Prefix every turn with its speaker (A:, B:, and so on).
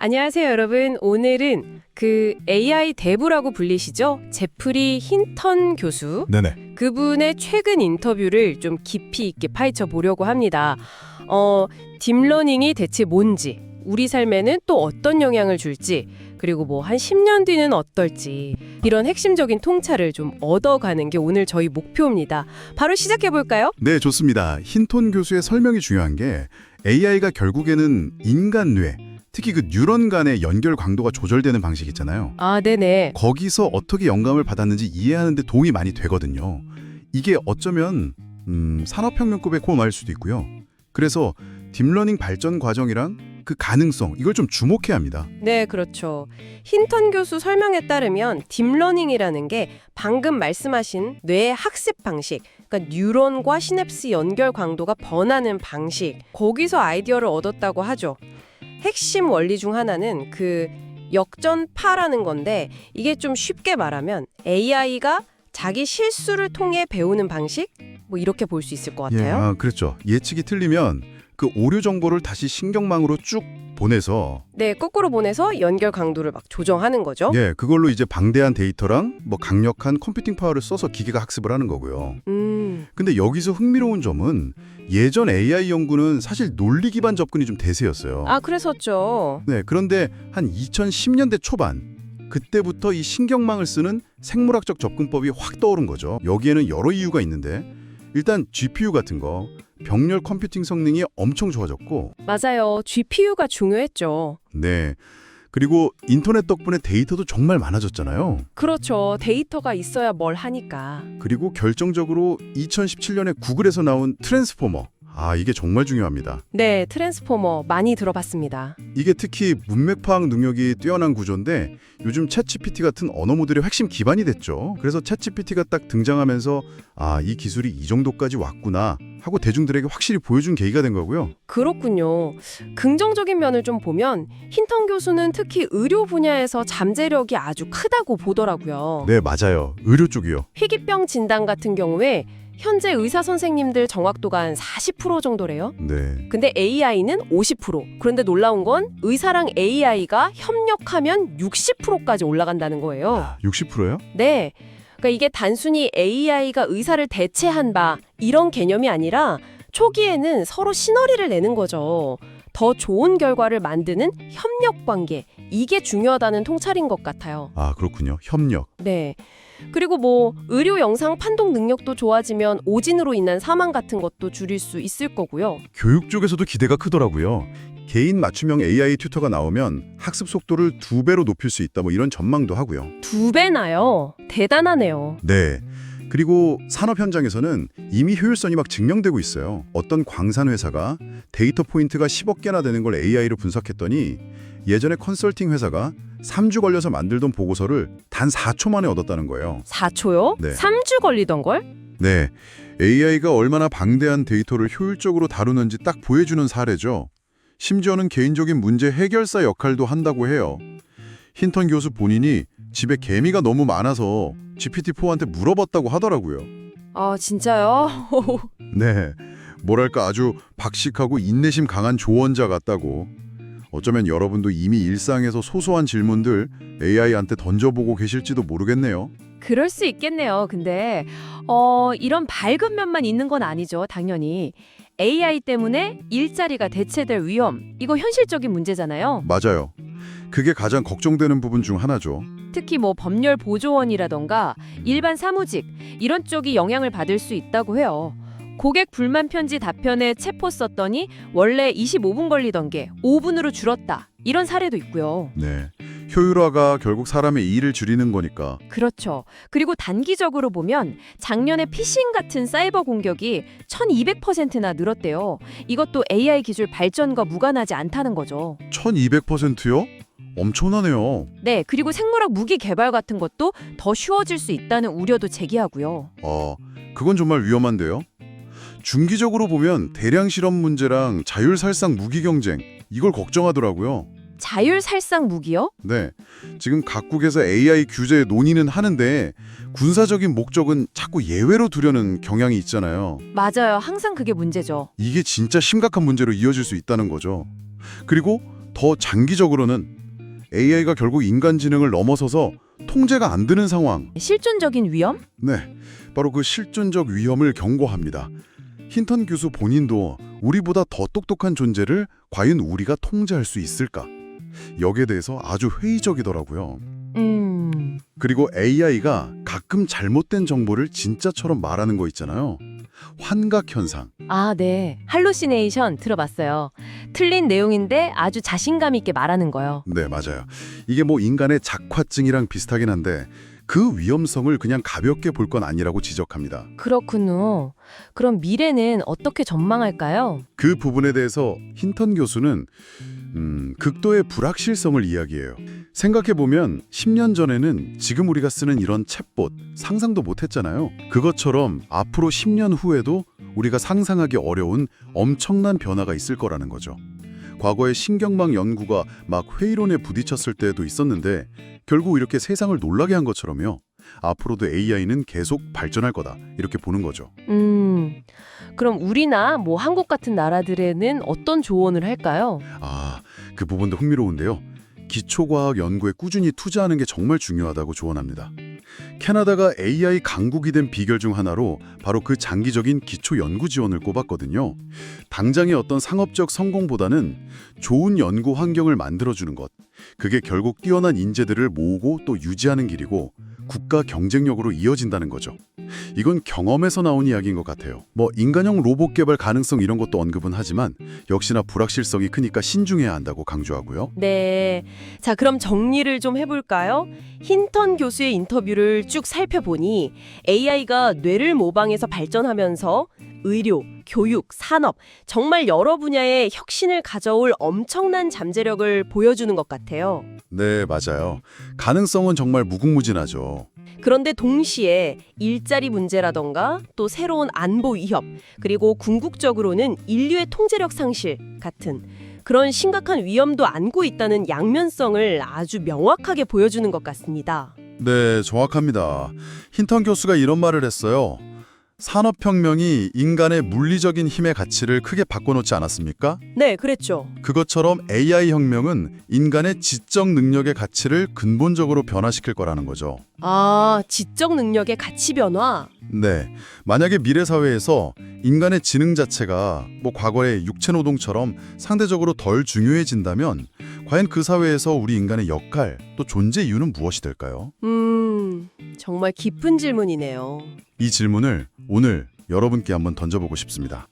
A: 안녕하세요, 여러분. 오늘은 그 AI 대부라고 불리시죠? 제프리 힌턴 교수.
B: 네네.
A: 그분의 최근 인터뷰를 좀 깊이 있게 파헤쳐 보려고 합니다. 딥러닝이 대체 뭔지, 우리 삶에는 또 어떤 영향을 줄지, 그리고 뭐 한 10년 뒤는 어떨지 이런 핵심적인 통찰을 좀 얻어가는 게 오늘 저희 목표입니다. 바로 시작해 볼까요?
B: 네, 좋습니다. 힌톤 교수의 설명이 중요한 게 AI가 결국에는 인간 뇌, 특히 그 뉴런 간의 연결 강도가 조절되는 방식 있잖아요.
A: 아, 네네.
B: 거기서 어떻게 영감을 받았는지 이해하는 데 도움이 많이 되거든요. 이게 어쩌면 산업혁명급의 고마일 수도 있고요. 그래서 딥러닝 발전 과정이랑 그 가능성, 이걸 좀 주목해야 합니다.
A: 네, 그렇죠. 힌턴 교수 설명에 따르면 딥러닝이라는 게 방금 말씀하신 뇌의 학습 방식, 그러니까 뉴런과 시냅스 연결 강도가 번하는 방식, 거기서 아이디어를 얻었다고 하죠. 핵심 원리 중 하나는 그 역전파라는 건데, 이게 좀 쉽게 말하면 AI가 자기 실수를 통해 배우는 방식? 뭐 이렇게 볼 수 있을 것 같아요.
B: 그렇죠. 예측이 틀리면 그 오류 정보를 다시 신경망으로 쭉 보내서
A: 네, 거꾸로 보내서 연결 강도를 막 조정하는 거죠.
B: 그걸로 이제 방대한 데이터랑 뭐 강력한 컴퓨팅 파워를 써서 기계가 학습을 하는 거고요. 근데 여기서 흥미로운 점은 예전 AI 연구는 사실 논리 기반 접근이 좀 대세였어요.
A: 아, 그랬었죠.
B: 네, 그런데 한 2010년대 초반 그때부터 이 신경망을 쓰는 생물학적 접근법이 확 떠오른 거죠. 여기에는 여러 이유가 있는데 일단 GPU 같은 거 병렬 컴퓨팅 성능이 엄청 좋아졌고
A: 맞아요. GPU가 중요했죠.
B: 네, 그리고 인터넷 덕분에 데이터도 정말 많아졌잖아요.
A: 그렇죠. 데이터가 있어야 뭘 하니까.
B: 그리고 결정적으로 2017년에 구글에서 나온 트랜스포머. 이게 정말 중요합니다.
A: 네, 트랜스포머 많이 들어봤습니다.
B: 이게 특히 문맥 파악 능력이 뛰어난 구조인데 요즘 챗GPT 같은 언어 모델의 핵심 기반이 됐죠. 그래서 챗GPT가 딱 등장하면서 이 기술이 이 정도까지 왔구나 하고 대중들에게 확실히 보여준 계기가 된 거고요.
A: 그렇군요. 긍정적인 면을 좀 보면 힌턴 교수는 특히 의료 분야에서 잠재력이 아주 크다고 보더라고요.
B: 네, 맞아요. 의료 쪽이요.
A: 희귀병 진단 같은 경우에 현재 의사 선생님들 정확도가 한 40% 정도래요.
B: 네.
A: 근데 AI는 50%. 그런데 놀라운 건 의사랑 AI가 협력하면 60%까지 올라간다는 거예요.
B: 60%요?
A: 네. 그러니까 이게 단순히 AI가 의사를 대체한다 이런 개념이 아니라 초기에는 서로 시너리를 내는 거죠. 더 좋은 결과를 만드는 협력 관계. 이게 중요하다는 통찰인 것 같아요.
B: 그렇군요. 협력.
A: 네. 그리고 뭐 의료 영상 판독 능력도 좋아지면 오진으로 인한 사망 같은 것도 줄일 수 있을 거고요.
B: 교육 쪽에서도 기대가 크더라고요. 개인 맞춤형 AI 튜터가 나오면 학습 속도를 2배로 높일 수 있다, 뭐 이런 전망도 하고요.
A: 2배나요? 대단하네요.
B: 네. 그리고 산업 현장에서는 이미 효율성이 막 증명되고 있어요. 어떤 광산 회사가 데이터 포인트가 10억 개나 되는 걸 AI로 분석했더니 예전에 컨설팅 회사가 3주 걸려서 만들던 보고서를 단 4초 만에 얻었다는 거예요.
A: 4초요?
B: 네.
A: 3주 걸리던 걸?
B: 네. AI가 얼마나 방대한 데이터를 효율적으로 다루는지 딱 보여주는 사례죠. 심지어는 개인적인 문제 해결사 역할도 한다고 해요. 힌턴 교수 본인이 집에 개미가 너무 많아서 GPT-4한테 물어봤다고 하더라고요.
A: 아, 진짜요?
B: 네, 뭐랄까 아주 박식하고 인내심 강한 조언자 같다고. 어쩌면 여러분도 이미 일상에서 소소한 질문들 AI한테 던져보고 계실지도 모르겠네요.
C: 그럴 수 있겠네요. 근데 이런 밝은 면만 있는 건 아니죠. 당연히. AI 때문에 일자리가 대체될 위험, 이거 현실적인 문제잖아요.
B: 맞아요. 그게 가장 걱정되는 부분 중 하나죠.
C: 특히 뭐 법률 보조원이라던가 일반 사무직, 이런 쪽이 영향을 받을 수 있다고 해요. 고객 불만 편지 답변에 챗봇 썼더니 원래 25분 걸리던 게 5분으로 줄었다. 이런 사례도 있고요.
B: 네, 효율화가 결국 사람의 일을 줄이는 거니까.
C: 그렇죠. 그리고 단기적으로 보면 작년에 피싱 같은 사이버 공격이 1200%나 늘었대요. 이것도 AI 기술 발전과 무관하지 않다는 거죠.
B: 1200%요? 엄청나네요.
C: 네, 그리고 생물학 무기 개발 같은 것도 더 쉬워질 수 있다는 우려도 제기하고요.
B: 그건 정말 위험한데요. 중기적으로 보면 대량 실험 문제랑 자율살상 무기 경쟁, 이걸 걱정하더라고요.
C: 자율살상 무기요?
B: 네, 지금 각국에서 AI 규제 논의는 하는데 군사적인 목적은 자꾸 예외로 두려는 경향이 있잖아요.
C: 맞아요. 항상 그게 문제죠.
B: 이게 진짜 심각한 문제로 이어질 수 있다는 거죠. 그리고 더 장기적으로는 AI가 결국 인간지능을 넘어서서 통제가 안 되는 상황.
C: 실존적인 위험?
B: 네, 바로 그 실존적 위험을 경고합니다. 힌턴 교수 본인도 우리보다 더 똑똑한 존재를 과연 우리가 통제할 수 있을까? 여기에 대해서 아주 회의적이더라고요. 그리고 AI가 가끔 잘못된 정보를 진짜처럼 말하는 거 있잖아요. 환각 현상.
C: 아, 네. 할루시네이션 들어봤어요. 틀린 내용인데 아주 자신감 있게 말하는 거요.
B: 네, 맞아요. 이게 뭐 인간의 작화증이랑 비슷하긴 한데 그 위험성을 그냥 가볍게 볼 건 아니라고 지적합니다.
C: 그렇군요. 그럼 미래는 어떻게 전망할까요?
B: 그 부분에 대해서 힌턴 교수는 극도의 불확실성을 이야기해요. 생각해보면 10년 전에는 지금 우리가 쓰는 이런 챗봇 상상도 못했잖아요. 그것처럼 앞으로 10년 후에도 우리가 상상하기 어려운 엄청난 변화가 있을 거라는 거죠. 과거에 신경망 연구가 막 회의론에 부딪혔을 때도 있었는데 결국 이렇게 세상을 놀라게 한 것처럼요. 앞으로도 AI는 계속 발전할 거다 이렇게 보는 거죠.
C: 그럼 우리나 뭐 한국 같은 나라들에는 어떤 조언을 할까요?
B: 그 부분도 흥미로운데요. 기초과학 연구에 꾸준히 투자하는 게 정말 중요하다고 조언합니다. 캐나다가 AI 강국이 된 비결 중 하나로 바로 그 장기적인 기초 연구 지원을 꼽았거든요. 당장의 어떤 상업적 성공보다는 좋은 연구 환경을 만들어주는 것, 그게 결국 뛰어난 인재들을 모으고 또 유지하는 길이고 국가 경쟁력으로 이어진다는 거죠. 이건 경험에서 나온 이야기인 것 같아요. 뭐 인간형 로봇 개발 가능성 이런 것도 언급은 하지만 역시나 불확실성이 크니까 신중해야 한다고 강조하고요.
A: 네. 자, 그럼 정리를 좀 해볼까요? 힌턴 교수의 인터뷰를 쭉 살펴보니 AI가 뇌를 모방해서 발전하면서 의료, 교육, 산업, 정말 여러 분야의 혁신을 가져올 엄청난 잠재력을 보여주는 것 같아요.
B: 네, 맞아요. 가능성은 정말 무궁무진하죠.
A: 그런데 동시에 일자리 문제라던가 또 새로운 안보 위협, 그리고 궁극적으로는 인류의 통제력 상실 같은 그런 심각한 위험도 안고 있다는 양면성을 아주 명확하게 보여주는 것 같습니다.
B: 네, 정확합니다. 힌턴 교수가 이런 말을 했어요. 산업혁명이 인간의 물리적인 힘의 가치를 크게 바꿔놓지 않았습니까?
A: 네, 그랬죠.
B: 그것처럼 AI 혁명은 인간의 지적 능력의 가치를 근본적으로 변화시킬 거라는 거죠.
A: 아, 지적 능력의 가치 변화.
B: 네, 만약에 미래 사회에서 인간의 지능 자체가 뭐 과거의 육체 노동처럼 상대적으로 덜 중요해진다면 과연 그 사회에서 우리 인간의 역할 또 존재 이유는 무엇이 될까요?
A: 정말 깊은 질문이네요.
B: 이 질문을 오늘 여러분께 한번 던져보고 싶습니다.